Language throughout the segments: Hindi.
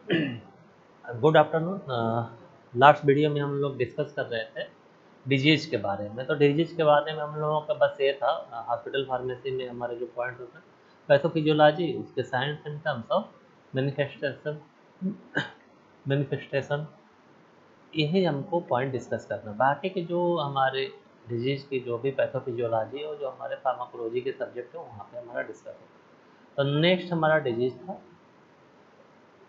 Good afternoon. लास्ट वीडियो में हम लोग डिस्कस कर रहे थे डिजीज के बारे में। तो डिजीज के बारे में हम लोगों का बस ये था, हॉस्पिटल फार्मेसी में हमारे जो पॉइंट होता है पैथोफिजियोलॉजी, उसके signs symptoms of manifestation manifestation यही हमको पॉइंट डिस्कस करना। बाकी के जो हमारे डिजीज की जो भी पैथोफिजियोलॉजी और जो हमारे फार्माकोलॉजी के सब्जेक्ट है वहाँ पे हमारा डिस्कस होगा। तो नेक्स्ट हमारा डिजीज था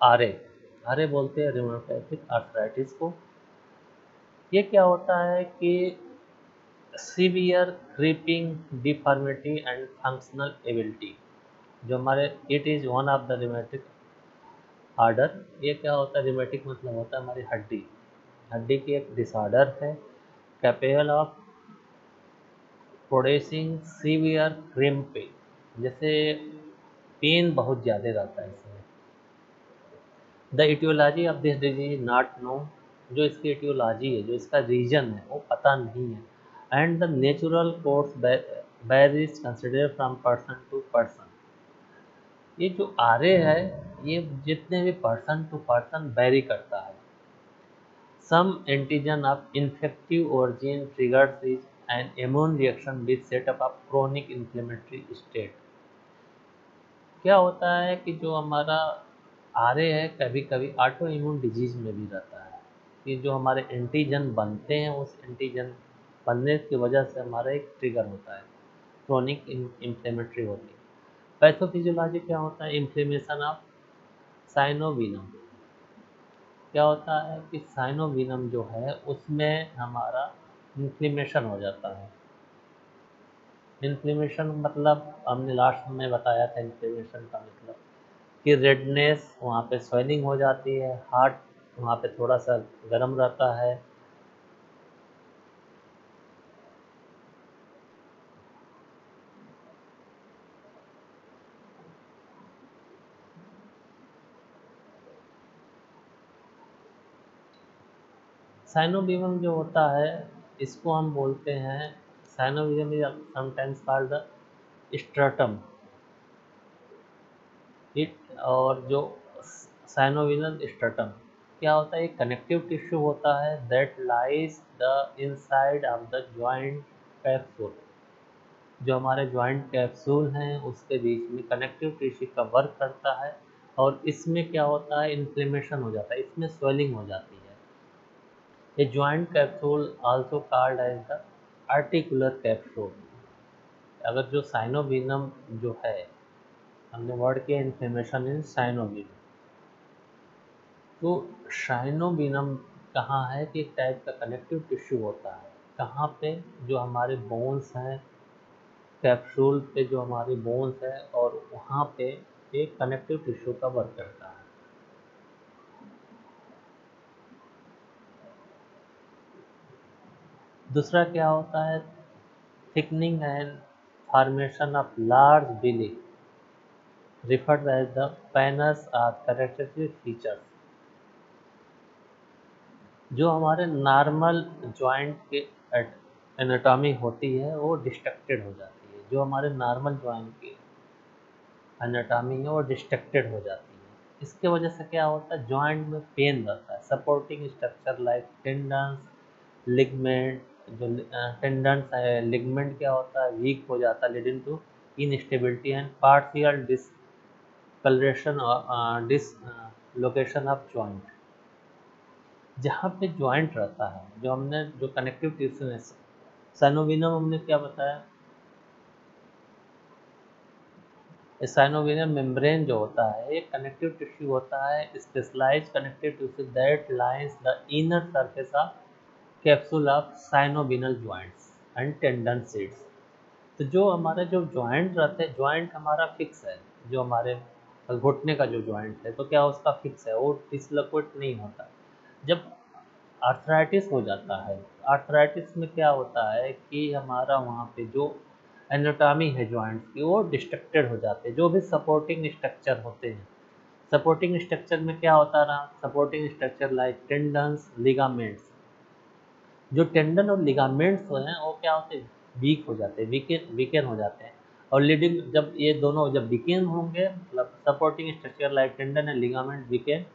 आरए। आरए बोलते हैं रिमेटोइड आर्थराइटिस को। ये क्या होता है कि severe creeping deformity and functional ability, जो हमारे it is one of the rheumatic order. ये क्या होता है, रिमेटिक मतलब होता है हमारी हड्डी, हड्डी की एक डिसऑर्डर है capable of producing severe crimping, जैसे पेन बहुत ज़्यादा रहता है इसमें। The etiology of this disease not know, जो इसकी इटियोलॉजी है, जो इसका रीजन है वो पता नहीं है। And the natural course varies consider from person to person. ये जो आरए है ये जितने भी पर्सन टू पर्सन वेरी करता है। Some antigen of infective origin triggers is an immune reaction with setup of chronic inflammatory state. क्या होता है कि जो हमारा आरए है कभी कभी ऑटो इम्यून डिजीज में भी रहता है, कि जो हमारे एंटीजन बनते हैं उस एंटीजन बनने की वजह से हमारा एक ट्रिगर होता है, क्रोनिक इन्फ्लेमेटरी होती है। पैथोफिजियोलॉजी क्या होता है, इन्फ्लेमेशन ऑफ साइनोविनम। क्या होता है कि साइनोविनम जो है उसमें हमारा इन्फ्लेमेशन हो जाता है। इन्फ्लेमेशन मतलब हमने लास्ट में बताया था, इन्फ्लेमेशन का मतलब कि रेडनेस, वहाँ पे स्वेलिंग हो जाती है, हार्ट वहाँ पे थोड़ा सा गर्म रहता है। साइनोवियम जो होता है इसको हम बोलते हैं, synovium is sometimes called the stratum it. और जो साइनोवियल स्ट्रटम क्या होता है, एक कनेक्टिव टिश्यू होता है that lies the inside of the joint capsule. जो हमारे जॉइंट कैप्सूल हैं उसके बीच में कनेक्टिव टिश्यू का वर्क करता है, और इसमें क्या होता है, इन्फ्लेमेशन हो जाता है, इसमें स्वेलिंग हो जाती है। ये joint capsule also called as the articular capsule. अगर जो साइनोविनम जो है, हमने वर्ड किया इन्फ्लेमेशन इन साइनोविनम, तो साइनोविनम कहाँ है कि एक टाइप का कनेक्टिव टिश्यू होता है। कहाँ पे, जो हमारे बोन्स हैं, कैप्सूल पे जो हमारी बोन्स है, और वहाँ पे एक कनेक्टिव टिश्यू का वर्क करता है। दूसरा क्या होता है, thickening and formation of large villi referred as the pannus और कैरेक्टरिस्टिक फीचर्स। जो हमारे नॉर्मल जॉइंट के एनाटॉमी होती है वो डिस्ट्रक्टेड हो जाती है। जो हमारे नॉर्मल जॉइंट की एनाटॉमी है वो डिस्ट्रक्टेड हो जाती है। इसके वजह से क्या होता है, जॉइंट में पेन रहता है। Supporting structure like tendons, ligament, जो टेंडन्स है, लिगमेंट क्या होता है, वीक हो जाता है, leading to instability and partial discoloration और डिसलोकेशन ऑफ जॉइंट। जहाँ पे जॉइंट रहता है, जो हमने जो कनेक्टिव टिश्यू है, साइनोविनम हमने क्या बताया, साइनोविनम मेम्ब्रेन जो होता है एक कनेक्टिव टिश्यू होता है, specialised connective tissue that lines the inner surface of capsule of synovial joints and tendon sheaths. तो जो हमारे जो जॉइंट रहते हैं, जॉइंट हमारा फिक्स है, जो हमारे घुटने का जो जॉइंट है तो क्या उसका फिक्स है, वो डिसलोकेट नहीं होता। जब आर्थराइटिस हो जाता है, आर्थराइटिस में क्या होता है कि हमारा वहाँ पे जो एनाटॉमी है जॉइंट्स की वो डिस्ट्रक्टेड हो जाते हैं। जो भी सपोर्टिंग स्ट्रक्चर होते हैं, सपोर्टिंग स्ट्रक्चर में क्या होता रहा, supporting structure like tendons, ligaments. जो टेंडन और लिगामेंट्स हैं वो क्या होते हैं, वीक हो जाते हैं, वीकेन हो जाते हैं। और लीडिंग, जब ये दोनों जब वीकेन होंगे, मतलब supporting structure like tendon and ligament weaken,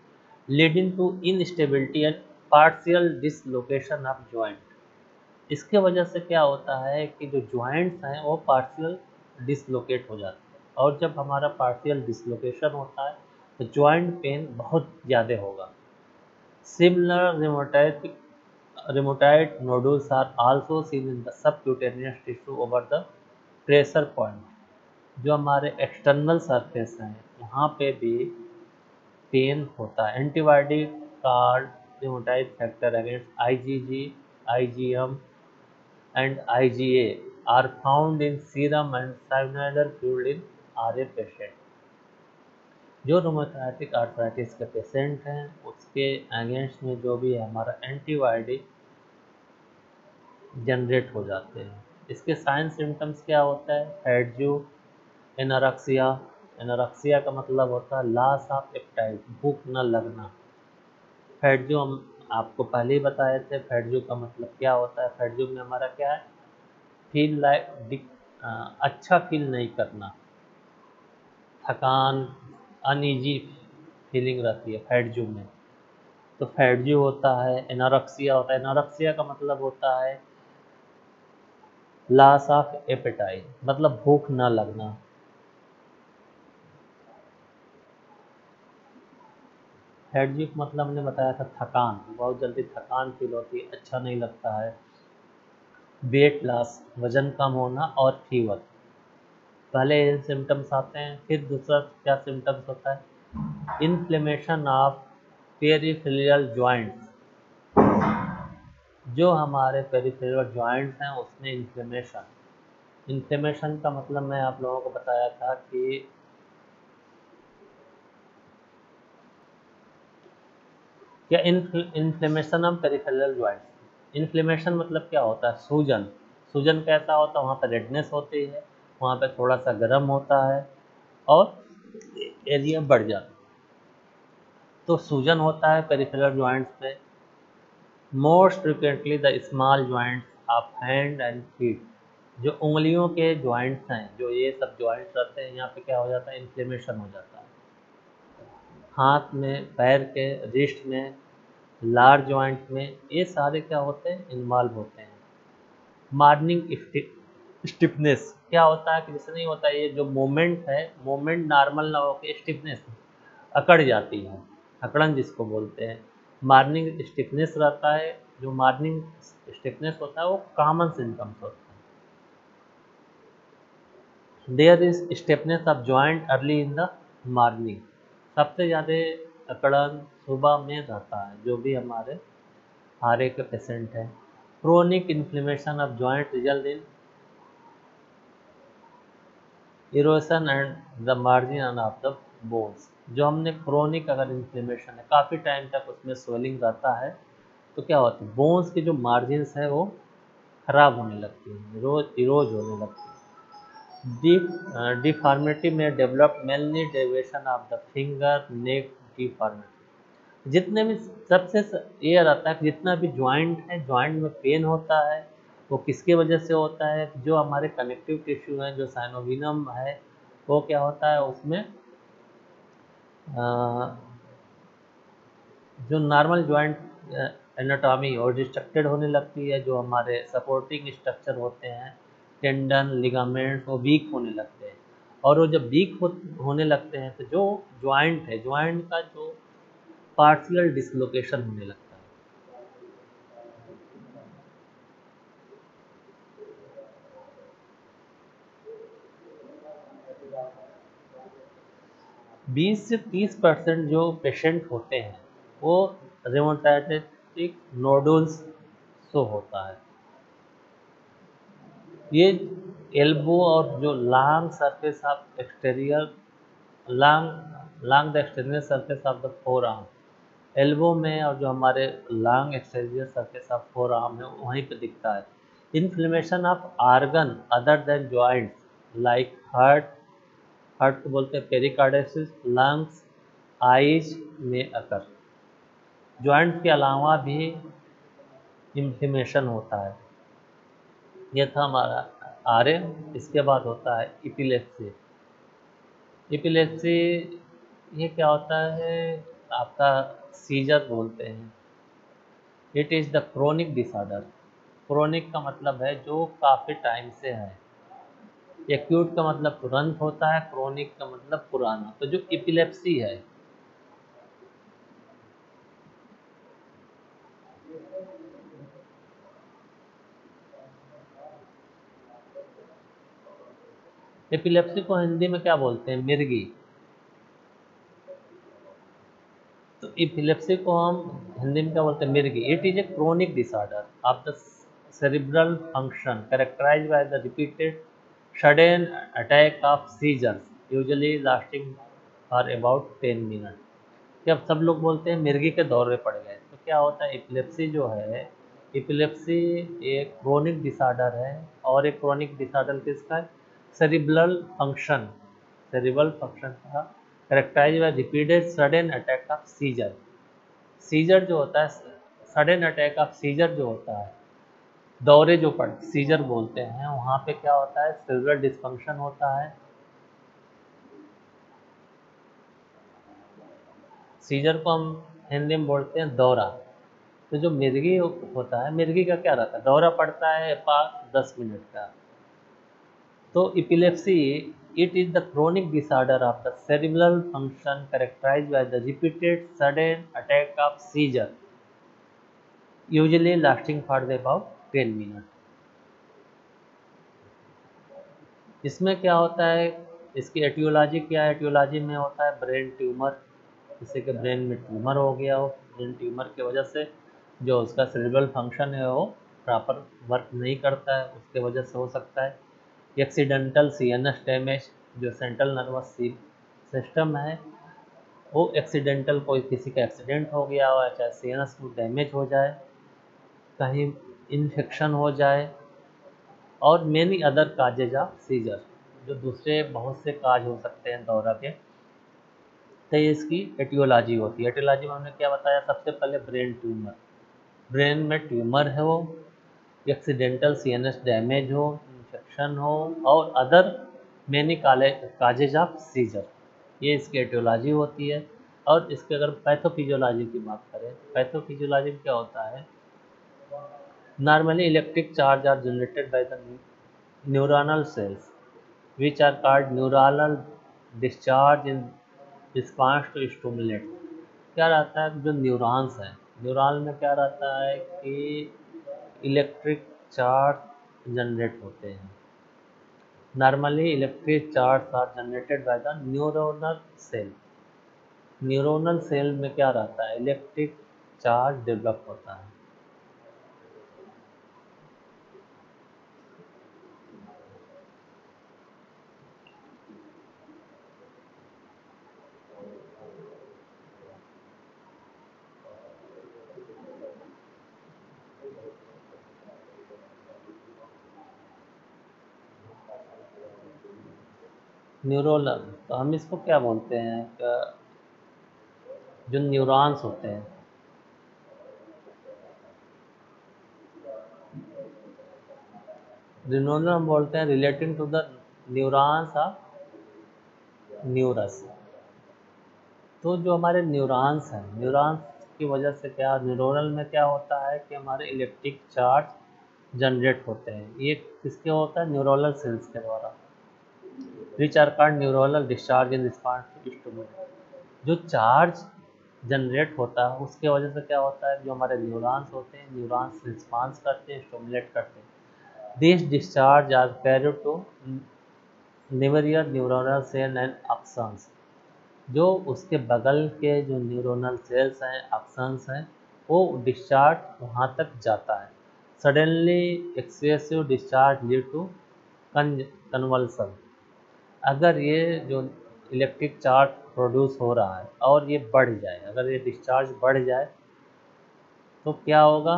leading to instability and partial dislocation of joint. इसके वजह से क्या होता है कि जो जॉइंट्स हैं वो पार्शियल डिसलोकेट हो जाते हैं, और जब हमारा पार्शियल डिसलोकेशन होता है तो जॉइंट पेन बहुत ज़्यादा होगा। Similar rheumatoid nodules are also seen in the subcutaneous tissue over the pressure point। जो हमारे एक्सटर्नल सरफेस हैं वहाँ पे भी पेन होता है। Antibody card rheumatoid factor against IgG, IgM and IgA are found in serum and synovial fluid in RA patient। जो रोमेटोइड आर्थराइटिस के पेशेंट हैं उसके अगेंस्ट में जो भी है हमारा एंटीबॉडी जनरेट हो जाते हैं। इसके साइन सिम्टम्स क्या होता है? फैटजू, एनोरेक्सिया। एनोरेक्सिया का मतलब होता है लॉस ऑफ एपेटाइट, भूख न लगना। फैटजू हम आपको पहले ही बताए थे, फैटजू का मतलब क्या होता है। फैटजू में हमारा क्या है? फील लाइक अच्छा फील नहीं करना, थकान, अनईजी फीलिंग रहती है फैटजू में, तो फैटजू होता है। एनोरेक्सिया होता है, एनोरेक्सिया का मतलब होता है लॉस ऑफ एपेटाइट, मतलब भूख न लगना। फैटजू का मतलब हमने बताया था थकान, बहुत जल्दी थकान फील होती है, अच्छा नहीं लगता है। वेट लॉस, वजन कम होना, और फीवर, पहले ये सिम्टम्स आते हैं। फिर दूसरा क्या सिम्टम्स होता है? Inflammation of peripheral joints. जो हमारे पेरिफेरल जॉइंट्स हैं उसमें इन्फ्लेमेशन। इन्फ्लेमेशन का मतलब मैं आप लोगों को बताया था कि क्या inflammation of peripheral joints. Inflammation मतलब क्या होता है? सूजन। सूजन कैसा होता है? वहाँ पर रेडनेस होती है, वहाँ पर थोड़ा सा गर्म होता है और एरिया बढ़ जाता है, तो सूजन होता है पेरिफेरल जॉइंट्स पे। Most frequently the small joints of hand and feet. जो उंगलियों के जॉइंट्स हैं, जो ये सब जॉइंट्स रहते हैं, यहाँ पे क्या हो जाता है? इन्फ्लेमेशन हो जाता है। हाथ में, पैर के, रिस्ट में, लार्ज जॉइंट में, ये सारे क्या होते हैं? इन्वॉल्व होते हैं। मॉर्निंग स्टिफनेस क्या होता है कि जैसे नहीं होता, ये जो मूवमेंट है, मूवमेंट नॉर्मल ना होकर स्टिफनेस, अकड़ जाती है, अकड़न जिसको बोलते हैं। मॉर्निंग स्टिफनेस रहता है। जो मॉर्निंग स्टिफनेस होता है वो कॉमन सिम्टम्स होता है। There is stiffness of joint early in the morning. सबसे ज़्यादा अकड़न सुबह में रहता है, जो भी हमारे आरए के पेशेंट हैं। Chronic inflammation of joint result in erosion and the margin of the bones. जो हमने क्रोनिक अगर इन्फ्लेमेशन है, काफ़ी टाइम तक उसमें स्वेलिंग रहता है, तो क्या होता है? बोन्स के जो मार्जिन्स है वो खराब होने लगती है, रोज इरोज होने लगती है। डिफॉर्मिटी में develop mainly deviation of the finger neck deformity. जितने भी सबसे ये रहता है कि जितना भी जॉइंट है, जॉइंट में पेन होता है, वो किसके वजह से होता है? जो हमारे कनेक्टिव टिश्यू है, जो साइनोविनम है, वो क्या होता है उसमें जो नॉर्मल जॉइंट एनाटॉमी और डिस्ट्रक्टेड होने लगती है। जो हमारे सपोर्टिंग स्ट्रक्चर होते हैं, टेंडन, लिगामेंट्स, वो वीक होने लगते हैं। और वो जब वीक होने लगते हैं तो जो जॉइंट है, जॉइंट का जो पार्शियल डिसलोकेशन होने लगता है। 20 से 30% जो पेशेंट होते हैं वो रेमेटोइडिक नोडुल्स से होता है। ये एल्बो और जो long surface of exterior long the exterior surface of the forearm, elbow में और जो हमारे long exterior surface of forearm है वहीं पे दिखता है। Inflammation of organ other than joints like heart, heart को बोलते हैं पेरिकार्डिस, लंग्स, आइज में अकर। जॉइंट्स के अलावा भी इन्फ्लेमेशन होता है। ये था हमारा आर्य। इसके बाद होता है इपिलेप्सी। इपिलेप्सी ये क्या होता है? आपका सीजर बोलते हैं। It is the chronic disorder. Chronic का मतलब है जो काफ़ी टाइम से है। एक्यूट का मतलब तुरंत होता है, क्रोनिक का मतलब पुराना। तो जो एपिलेप्सी है, एपिलेप्सी को हिंदी में क्या बोलते हैं? मिर्गी। तो एपिलेप्सी को हम हिंदी में क्या बोलते हैं? मिर्गी। It is a chronic disorder of the cerebral function characterized by the repeated sudden attack of seizures usually lasting for about 10 minutes। कि अब सब लोग बोलते हैं मिर्गी के दौरे पड़ गए। तो क्या होता है? एपिलेप्सी जो है, एपिलेप्सी एक क्रोनिक डिसऑर्डर है। और एक क्रोनिक डिसऑर्डर किसका है? Cerebral function. सेरिब्रल फंक्शन का characterize by repeated sudden attack of seizure. Seizure जो होता है, सडन अटैक ऑफ सीजर जो होता है, दौरे जो पड़ सीजर बोलते हैं, वहाँ पे क्या होता है? सेरिब्रल डिस्फंक्शन होता है। सीजर को हम हिंदी में बोलते हैं दौरा। तो जो मिर्गी होता है, मिर्गी का क्या रहता है? दौरा पड़ता है 5-10 मिनट का। तो epilepsy, it is the chronic disorder of the cerebral function characterized by the repeated sudden attack of seizure usually lasting for about 10 minutes। इसमें क्या होता है? इसकी एटियोलॉजी क्या है? एटियोलॉजी में होता है ब्रेन ट्यूमर। किसी के ब्रेन में ट्यूमर हो गया हो, ब्रेन ट्यूमर की वजह से जो उसका सेरिब्रल फंक्शन है वो प्रॉपर वर्क नहीं करता है, उसके वजह से हो सकता है। एक्सीडेंटल सीएनएस डैमेज, जो सेंट्रल नर्वस सिस्टम है, वो एक्सीडेंटल, कोई किसी का एक्सीडेंट हो गया हो, चाहे सीएनएस को डैमेज हो जाए, कहीं इन्फेक्शन हो जाए, और many other causes of seizure, जो दूसरे बहुत से काज हो सकते हैं दौरा के। तो ये इसकी एटियोलॉजी होती है। एटियोलॉजी में हमने क्या बताया? सबसे पहले ब्रेन ट्यूमर, ब्रेन में ट्यूमर है वो, एक्सीडेंटल सीएनएस डैमेज हो, इन्फेक्शन हो, और other many causes of seizure, ये इसकी एटियोलॉजी होती है। और इसके अगर पैथोफिजियोलॉजी की बात करें, पैथोफिजियोलॉजी में क्या होता है? Normally electric charge are generated by the neuronal cells which are called neuronal discharge in response to stimulate। क्या रहता है? जो न्यूरॉन्स हैं, न्यूरॉन में क्या रहता है कि इलेक्ट्रिक चार्ज जनरेट होते हैं। Normally electric charge are generated by the neuronal cell. Neuronal cell में क्या रहता है? इलेक्ट्रिक चार्ज डेवलप होता है। न्यूरोनल, तो हम इसको क्या बोलते हैं? जो न्यूरॉन्स होते हैं, न्यूरोनल हम बोलते हैं relating to the neurons of nerves. तो जो हमारे न्यूरॉन्स हैं, न्यूरॉन्स की वजह से क्या, न्यूरोनल में क्या होता है कि हमारे इलेक्ट्रिक चार्ज जनरेट होते हैं। ये किसके होता है? न्यूरोनल सेल्स के द्वारा। Which are called neuronal discharge in response to stimulus. जो चार्ज जनरेट होता है उसके वजह से क्या होता है? जो हमारे न्यूरॉन्स होते हैं, न्यूरॉन्स रिस्पांस करते हैं, स्टिमुलेट करते हैं। This discharge are carried to निवरियर न्यूरोनल सेल एंड axons। जो उसके बगल के जो न्यूरोनल सेल्स हैं, एक्सन्स हैं, वो डिस्चार्ज वहाँ तक जाता है। Suddenly excessive discharge lead to convulsion. अगर ये जो इलेक्ट्रिक चार्ज प्रोड्यूस हो रहा है और ये बढ़ जाए, अगर ये डिस्चार्ज बढ़ जाए तो क्या होगा?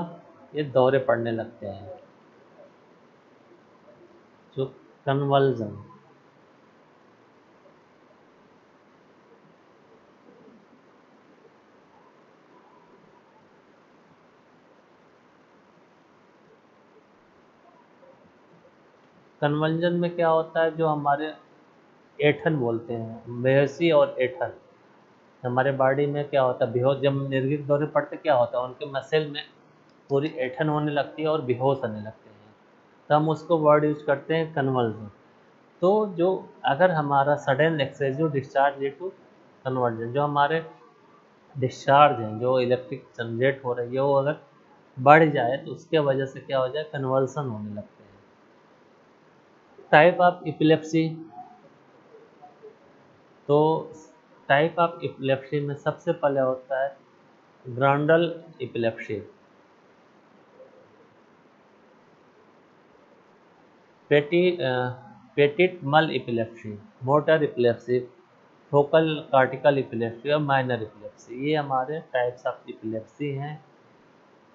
ये दौरे पड़ने लगते हैं, जो कन्वल्जन। कन्वल्जन में क्या होता है? जो हमारे ऐंठन बोलते हैं, बेहोशी और ऐंठन, हमारे बॉडी में क्या होता है, बेहोश जब निर्गीत दौरे पड़ते क्या होता है, उनके मसल में पूरी ऐठन होने लगती है और बेहोश होने लगते हैं, तो हम उसको वर्ड यूज करते हैं कन्वर्जन। तो जो अगर हमारा sudden excessive discharge due to conversion, जो हमारे डिस्चार्ज हैं, जो इलेक्ट्रिक जनरेट हो रही है, वो अगर बढ़ जाए तो उसके वजह से क्या हो जाए, कन्वर्सन होने लगते हैं। टाइप ऑफ इपिलेप्सी, तो टाइप ऑफ इपिलेप्सी में सबसे पहले होता है grand mal epilepsy, petit mal epilepsy, motor epilepsy, focal cortical epilepsy और माइनर इपिलेप्सी, ये हमारे टाइप्स ऑफ इपिलेप्सी हैं।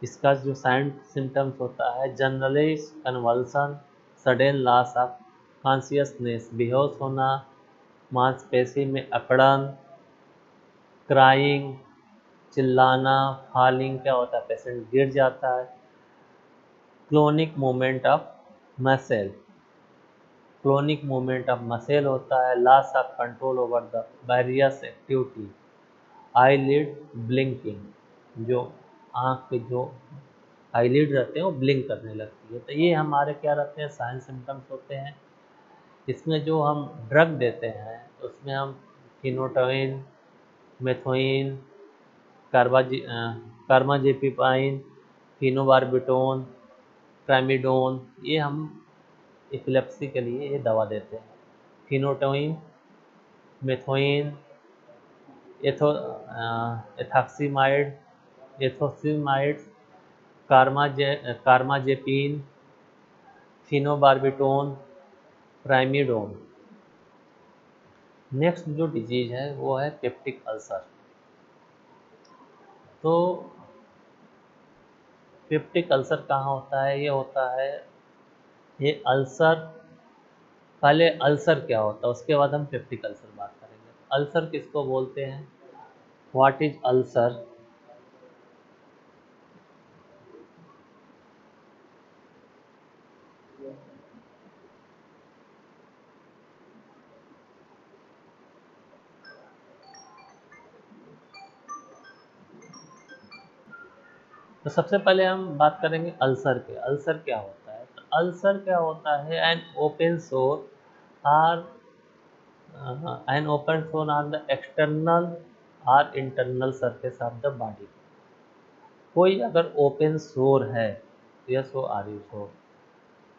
इसका जो साइन सिम्टम्स होता है, generally convulsion, sudden loss of consciousness, बेहोश होना, मांसपेशी में अकड़न, क्राइंग, चिल्लाना, फॉलिंग, क्या होता है पेशेंट गिर जाता है, clonic movement of muscle, clonic movement of muscle होता है, loss of control over the various activity, eyelid blinking, जो आँख पे जो आईलिड रहते हैं वो ब्लिंक करने लगती है। तो ये हमारे क्या रहते हैं, साइन सिम्टम्स होते हैं। इसमें जो हम ड्रग देते हैं उसमें हम फिनोटोइन, मेथोइन, कार्बाजेपिपाइन, फिनोबार्बिटोन, ट्रामिडोन, ये हम एपिलेप्सी के लिए ये दवा देते हैं। फिनोटोइन, मेथोइन, एथॉक्सीमाइड, एथोसिमाइड्स, कार्माजेपिन, फिनोबार्बिटोन, ट्राइमिडोन। नेक्स्ट जो डिजीज है वो है पेप्टिक अल्सर। तो पेप्टिक अल्सर कहाँ होता है, ये होता है, ये अल्सर, पहले अल्सर क्या होता है उसके बाद हम पेप्टिक अल्सर बात करेंगे। अल्सर किसको बोलते हैं, व्हाट इज अल्सर? तो सबसे पहले हम बात करेंगे अल्सर के। अल्सर क्या होता है, तो अल्सर क्या होता है, एन ओपन सोर आर एन ओपन सोर ऑन द एक्सटर्नल और internal surface of the body. कोई अगर ओपन सोर है, यस वो आर यू सोर,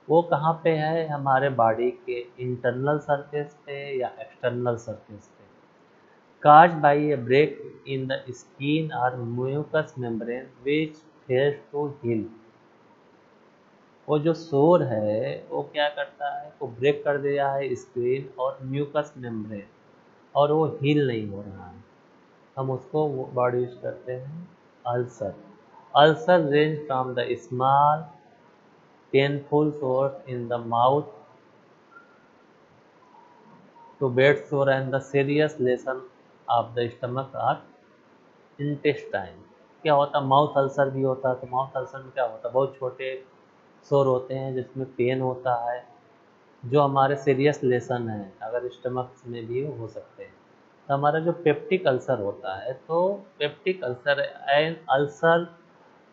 वो कहाँ पे है, हमारे बॉडी के इंटरनल सरफेस पे या एक्सटर्नल सरफेस पे, caused by a break in the skin or mucous membrane which fails to heal। वो जो सोर है वो क्या करता है, वो ब्रेक कर दिया है स्किन और म्यूकस मेम्ब्रेन, और वो हील नहीं हो रहा है, हम उसको वर्ड यूज करते हैं ulcer. Ulcer range from the small painful sore in the mouth to bed sore and the serious lesion of the stomach और इंटेस्टाइन। क्या होता है, माउथ अल्सर भी होता है। तो माउथ अल्सर में क्या होता है, बहुत छोटे सोर होते हैं जिसमें पेन होता है, जो हमारे सीरियस लेसन है, अगर स्टमक में भी हो सकते हैं। तो हमारा जो पेप्टिक अल्सर होता है, तो peptic ulcer an ulcer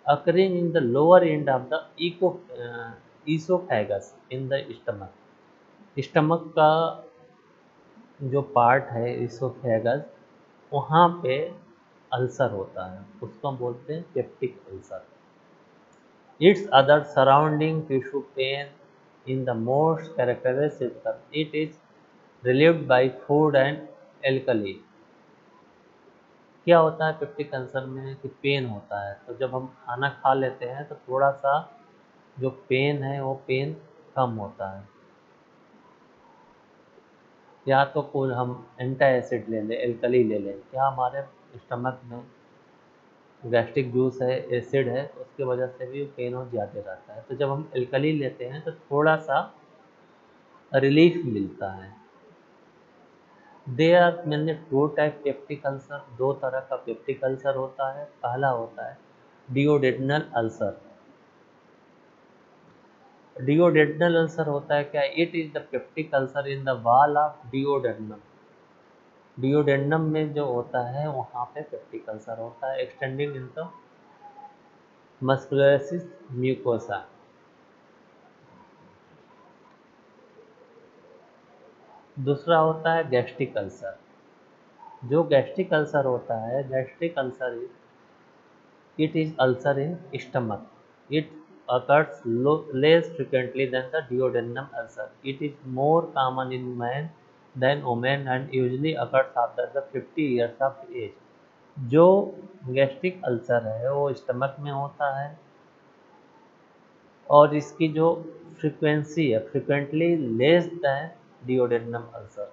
occurring in the lower end of the oesophagus in the stomach. Stomach का जो पार्ट है ईसोफेगस, वहाँ पे अल्सर होता है, उसको हम बोलते हैं peptic ulcer. It's other surrounding tissue pen in the most characteristic symptom, it is relieved by food and alkali. क्या होता है पेप्टिक अल्सर में कि पेन होता है, तो जब हम खाना खा लेते हैं तो थोड़ा सा जो पेन है वो पेन कम होता है, या तो कोई हम एंटासिड ले लें, एल्कली ले लें, क्या हमारे स्टमक में गैस्ट्रिक जूस है, एसिड है, उसकी वजह से भी पेन और ज़्यादा रहता है। तो जब हम एल्कली लेते हैं तो थोड़ा सा रिलीफ मिलता है। दे आर मैंने टू टाइप पेप्टिक अल्सर, दो तरह का पेप्टिक अल्सर होता है। पहला होता है डिओडेड्रनल अल्सर। डिओडेड्रनल अल्सर होता है क्या, it is the peptic ulcer in the wall of duodenum. Duodenum में जो होता है वहाँ पे पेप्टिक अल्सर होता है, एक्सटेंडिंग इनटू मस्कुलरिस म्यूकोसा। दूसरा होता है गैस्ट्रिक अल्सर। जो गैस्ट्रिक अल्सर होता है, gastric ulcer it is ulcer in stomach. It occurs less frequently than the duodenum ulcer. It is more common in men than women and usually occurs after the 50 years of age. जो गैस्ट्रिक अल्सर है वो स्टमक में होता है और इसकी जो फ्रीक्वेंसी है frequently less than duodenum ulcer.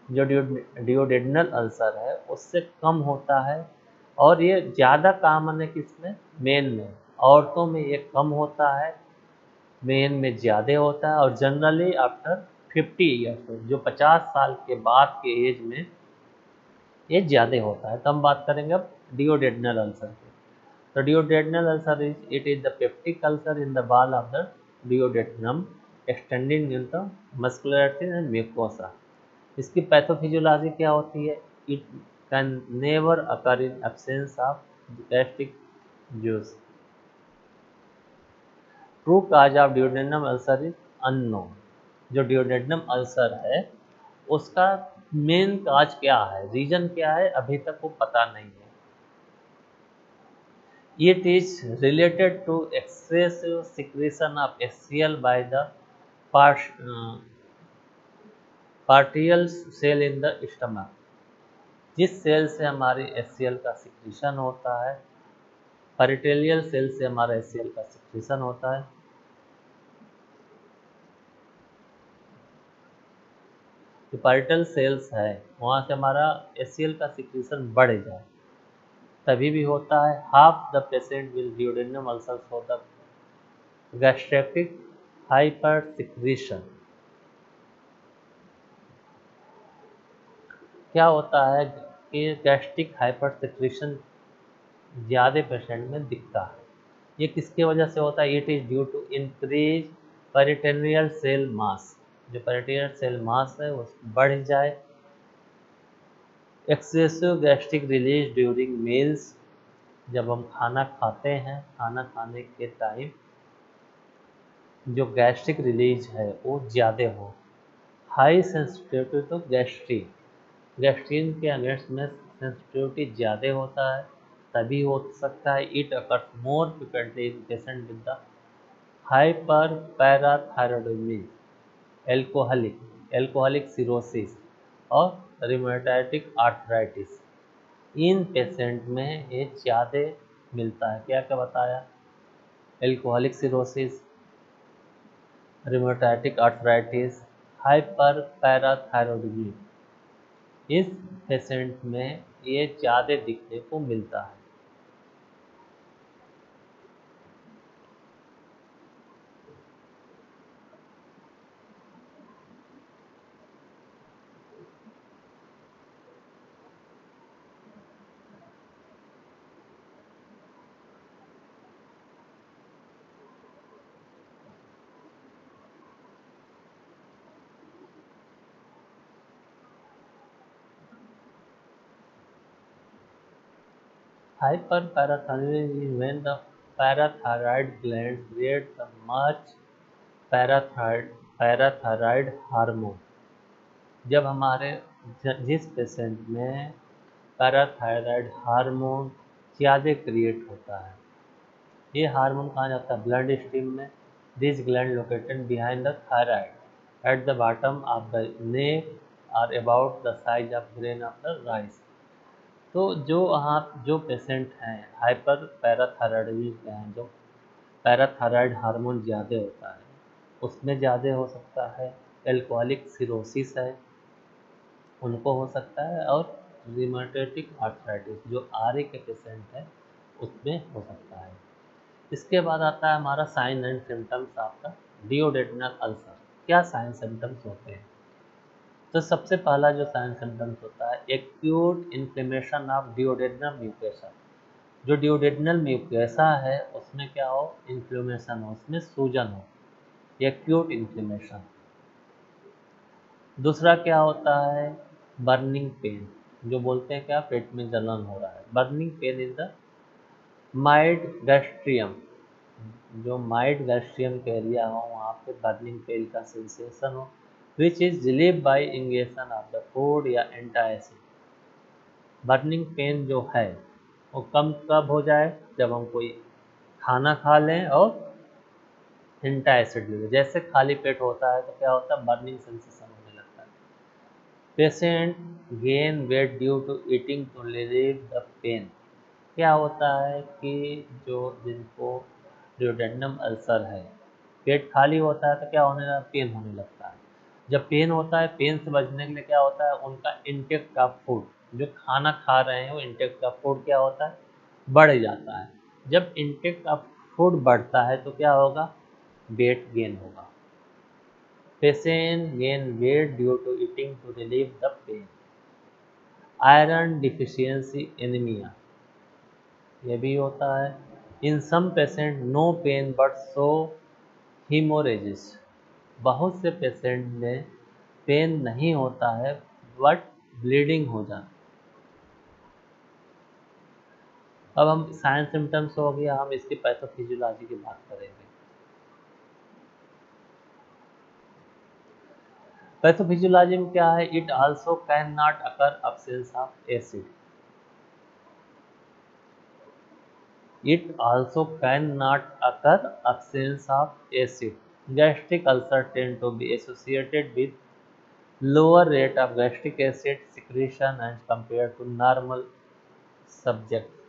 जो डिओडेनल अल्सर है उससे कम होता है और ये ज़्यादा कॉमन है किसमें, मेन में। औरतों में ये कम होता है, मेन में ज़्यादा होता है और जनरली आफ्टर 50 ईयर्स, जो 50 साल के बाद के एज में ये ज़्यादा होता है। तो हम बात करेंगे अब डिओडेनल अल्सर की। तो duodenal ulcer it is the peptic ulcer in the wall of the duodenum extending in the muscularity and mucosa. इसकी पैथोफिजियोलॉजी क्या होती है, it can never occur in absence of gastric juice. True cause of duodenum ulcer is unknown. जो डिओडेनम अल्सर है उसका मेन काज क्या है, रीजन क्या है, अभी तक वो पता नहीं है। It is related to excessive secretion of HCl by the parietal cell in the stomach. जिस सेल से हमारी HCl का सिक्रेशन होता है, पैरिटोलियल सेल से हमारा HCl का सिक्रेशन होता है। जो पैरिटल सेल्स है वहाँ से हमारा HCl का सिक्रेशन बढ़ जाए तभी भी होता है। Half the patient will duodenum ulcer for the gastric hyper secretion. क्या होता है कि गैस्ट्रिक हाइपर सिक्रेशन ज़्यादा पेशेंट में दिखता है। ये किसके वजह से होता है, it is due to increase peritoneal cell mass. जो पेरिटोनियल सेल मास है वो बढ़ जाए। Excessive gastric release during meals. जब हम खाना खाते हैं, खाना खाने के टाइम जो गैस्ट्रिक रिलीज है वो ज़्यादा हो। High sensitivity to gastrin. Gastrin के अगेंस्ट में सेंसिटिविटी ज़्यादा होता है तभी हो सकता है। It occurs more frequently in patient with the hyper parathyroidism, alcoholic cirrhosis और रिमेटोइड आर्थराइटिस। इन पेशेंट में ये ज़्यादा मिलता है। क्या क्या बताया, alcoholic cirrhosis, rheumatoid arthritis, hyper parathyroidism. इस पेशेंट में ये ज़्यादा दिखने को मिलता है। Hyperparathyroidism is when the parathyroid gland creates the much parathyroid hormone। जब हमारे जिस पेशेंट में पैराथायराइड हार्मोन ज़्यादा क्रिएट होता है, ये हार्मोन कहाँ जाता है, ब्लड स्ट्रीम में। This gland located behind the thyroid at the bottom of the neck और about the size of grain of the rice. तो जो पेशेंट हैं हाइपर पैराथायराइडिज्म के हैं, जो पैराथायराइड हार्मोन ज़्यादा होता है उसमें ज़्यादा हो सकता है। एल्कोहलिक सिरोसिस है उनको हो सकता है, और रिमेटोइड आर्थराइटिस जो आरए के पेशेंट हैं उसमें हो सकता है। इसके बाद आता है हमारा sign and symptoms of the duodenal ulcer. क्या साइन सिम्टम्स होते हैं, तो सबसे पहला जो साइन सिम्टम्स होता है acute inflammation of duodenal mucosa. जो डिओडेनल म्यूकोसा है उसमें क्या हो, इन्फ्लेमेशन हो, उसमें सूजन हो, एक्यूट इन्फ्लेमेशन। दूसरा क्या होता है, बर्निंग पेन, जो बोलते हैं क्या पेट में जलन हो रहा है, burning pain in the mid epigastrium, जो माइड गैस्ट्रियम के एरिया हो वहाँ पे बर्निंग पेन का सेंसेशन हो, which is relieve by ingestion of the food या एंटासिड। बर्निंग पेन जो है वो कम कब हो जाए, जब हम कोई खाना खा लें और एंटासिड ले लें। जैसे खाली पेट होता है तो क्या होता है, बर्निंग सेंसेशन होने लगता है। Patient gain weight due to eating to relieve the pain. क्या होता है कि जो जिनको ड्यूडेनम अल्सर है, पेट खाली होता है तो क्या होने लगता है, पेन होने लगता है। जब पेन होता है, पेन से बचने के लिए क्या होता है, उनका इंटेक का फूड, जो खाना खा रहे हैं वो इंटेक का फूड क्या होता है, बढ़ जाता है। जब इंटेक का फूड बढ़ता है तो क्या होगा, वेट गेन होगा। Patient gain weight due to eating to relieve the pain. Iron deficiency anaemia, ये भी होता है। In some patient no pain but show haemorrhages, बहुत से पेशेंट में पेन नहीं होता है बट ब्लीडिंग हो जाती। अब हम साइंस सिम्टम्स हो गया, हम इसकी पैथोफिजियोलॉजी की बात करेंगे। पैथोफिजियोलॉजी में क्या है, it also can not occur absence of acid. It also cannot occur absence of acid. Gastric ulcer tend to be associated with lower rate of gastric acid secretion as compared to normal subjects.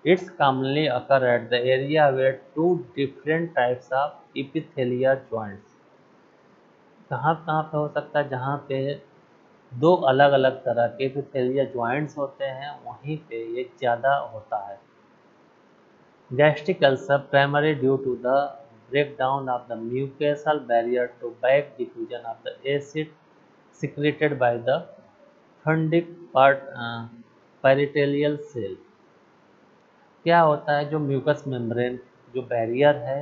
It's commonly occur at the area where two different types of epithelial joints. कहाँ कहाँ पे हो सकता है, जहाँ पे दो अलग अलग तरह के एपिथेलियल ज्वाइंट्स होते हैं वहीं पे ये ज़्यादा होता है। Gastric ulcer primarily due to the breakdown of the mucosal barrier to back diffusion of the acid secreted by the fundic peritoneal cell। क्या होता है, जो म्यूकस मेम्ब्रेन जो बैरियर है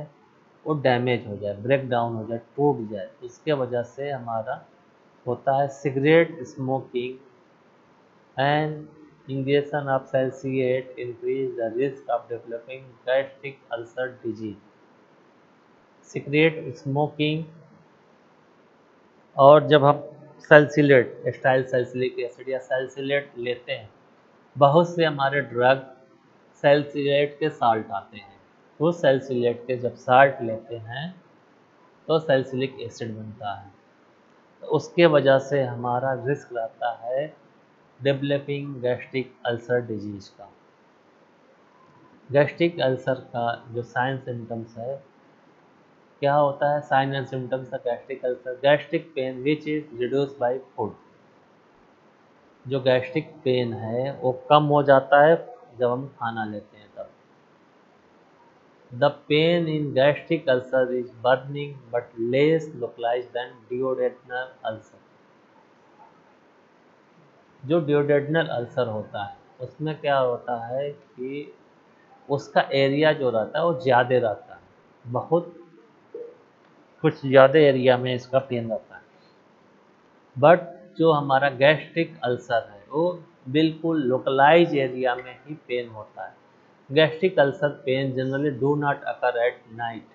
वो डैमेज हो जाए, ब्रेक डाउन हो जाए, टूट जाए, उसके वजह से हमारा होता है cigarette smoking and ingestion of salicylate increase the risk of developing gastric ulcer disease। Cigarette smoking और जब हम सैलिसिलेट, एस्टाइल सैलिसिलिक एसिड या सैलिसिलेट लेते हैं, बहुत से हमारे ड्रग सैलिसिलेट के साल्ट आते हैं, उस सैलिसिलेट के जब साल्ट लेते हैं तो सैलिसिलिक एसिड बनता है, तो उसके वजह से हमारा रिस्क रहता है डेवलपिंग गैस्ट्रिक अल्सर डिजीज का। गैस्ट्रिक अल्सर का जो साइन सिम्टम्स है, क्या होता है, sign and symptoms of gastric ulcer, gastric pain which is reduce by food. जो गैस्ट्रिक पेन है वो कम हो जाता है जब हम खाना लेते हैं तब। The pain in gastric ulcer is burning but less localised than duodenal ulcer. जो डिओडेनल अल्सर होता है उसमें क्या होता है कि उसका एरिया जो रहता है वो ज़्यादा रहता है, बहुत कुछ ज़्यादा एरिया में इसका पेन रहता है। बट जो हमारा गैस्ट्रिक अल्सर है वो बिल्कुल लोकलाइज एरिया में ही पेन होता है। Gastric ulcer pain generally do not occur at night.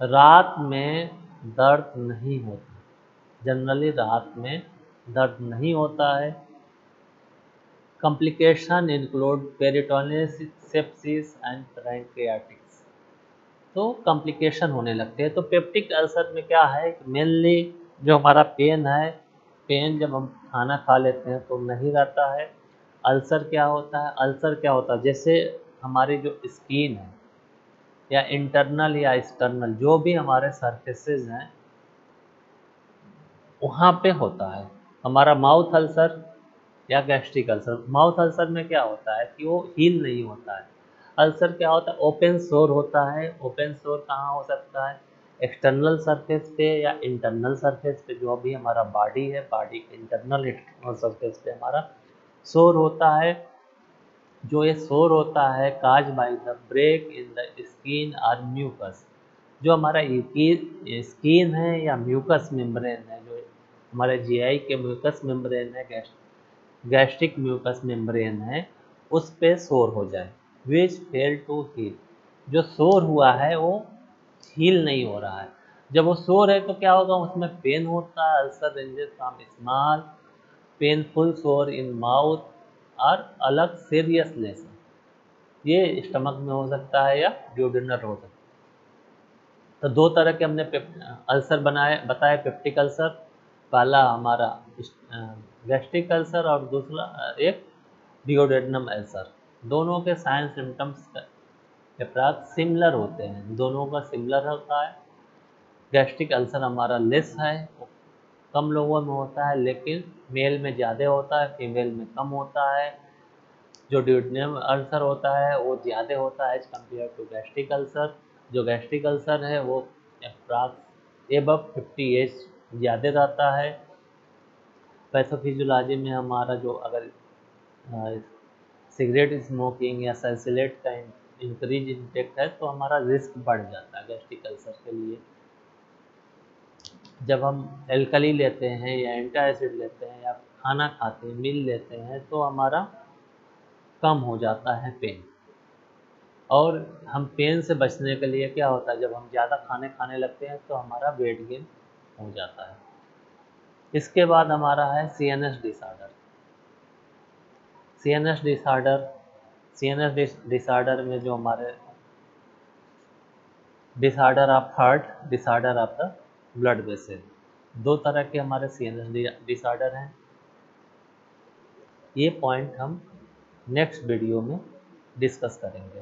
रात में दर्द नहीं होता, जनरली रात में दर्द नहीं होता है। Complication include peritoneal sepsis and pancreatitis, तो कॉम्प्लिकेशन होने लगते हैं। तो पेप्टिक अल्सर में क्या है, मेनली जो हमारा पेन है, पेन जब हम खाना खा लेते हैं तो नहीं रहता है। अल्सर क्या होता है, अल्सर क्या होता है, जैसे हमारी जो स्किन है या इंटरनल या एक्सटर्नल जो भी हमारे सरफेसेस हैं वहाँ पे होता है। हमारा माउथ अल्सर या गैस्ट्रिक अल्सर, माउथ अल्सर में क्या होता है कि वो हील नहीं होता है। अल्सर क्या होता है, ओपन सोर होता है। ओपन सोर कहाँ हो सकता है, एक्सटर्नल सरफेस पे या इंटरनल सरफेस पे, जो भी हमारा बॉडी है, बॉडी के इंटरनल एक्सटर्नल सरफेस पे हमारा सोर होता है। जो ये सोर होता है cause by the break in the skin और म्यूकस, जो हमारा स्किन है या म्यूकस मेम्ब्रेन है, जो हमारे जीआई के म्यूकस मेम्ब्रेन है, गैस्ट्रिक म्यूकस मेम्ब्रेन है, उस पे सोर हो जाए, विच फेल टू हील, जो सोर हुआ है वो हील नहीं हो रहा है। जब वो सोर है तो क्या होगा, उसमें पेन होता है, ulcer ranges from small painful sore in mouth और अलग सीरियस लेसन, ये स्टमक में हो सकता है या ड्यूडेनल हो सकता है। तो दो तरह के हमने अल्सर बताए, पेप्टिक अल्सर, पहला हमारा गैस्ट्रिक अल्सर और दूसरा एक डिओडेनम अल्सर। दोनों के साइन सिम्टम्स अप्रॉक्स सिमिलर होते हैं, दोनों का सिमिलर होता है। गैस्ट्रिक अल्सर हमारा लेस है, कम लोगों में होता है, लेकिन मेल में ज़्यादा होता है, फीमेल में कम होता है। जो ड्यूडेनम अल्सर होता है वो ज़्यादा होता है as compare to gastric ulcer. जो गैस्ट्रिक अल्सर है वो अप्रॉक्स एबव 50 एज ज़्यादा रहता है। पैथोफिजियोलॉजी में हमारा जो अगर सिगरेट स्मोकिंग या सैलिसिलेट का इंक्रीज इंटेक्ट है तो हमारा रिस्क बढ़ जाता है गैस्ट्रिक अल्सर के लिए। जब हम एल्कली लेते हैं या एंटासिड लेते हैं या खाना खाते हैं, मील लेते हैं, तो हमारा कम हो जाता है पेन। और हम पेन से बचने के लिए क्या होता है, जब हम ज़्यादा खाने लगते हैं तो हमारा वेट गेन हो जाता है। इसके बाद हमारा है सीएनएस डिसऑर्डर। सीएनएस डिसऑर्डर में जो हमारे disorder of heart, disorder of the blood vessel, दो तरह के हमारे सीएनएस डिसऑर्डर हैं। ये पॉइंट हम नेक्स्ट वीडियो में डिस्कस करेंगे।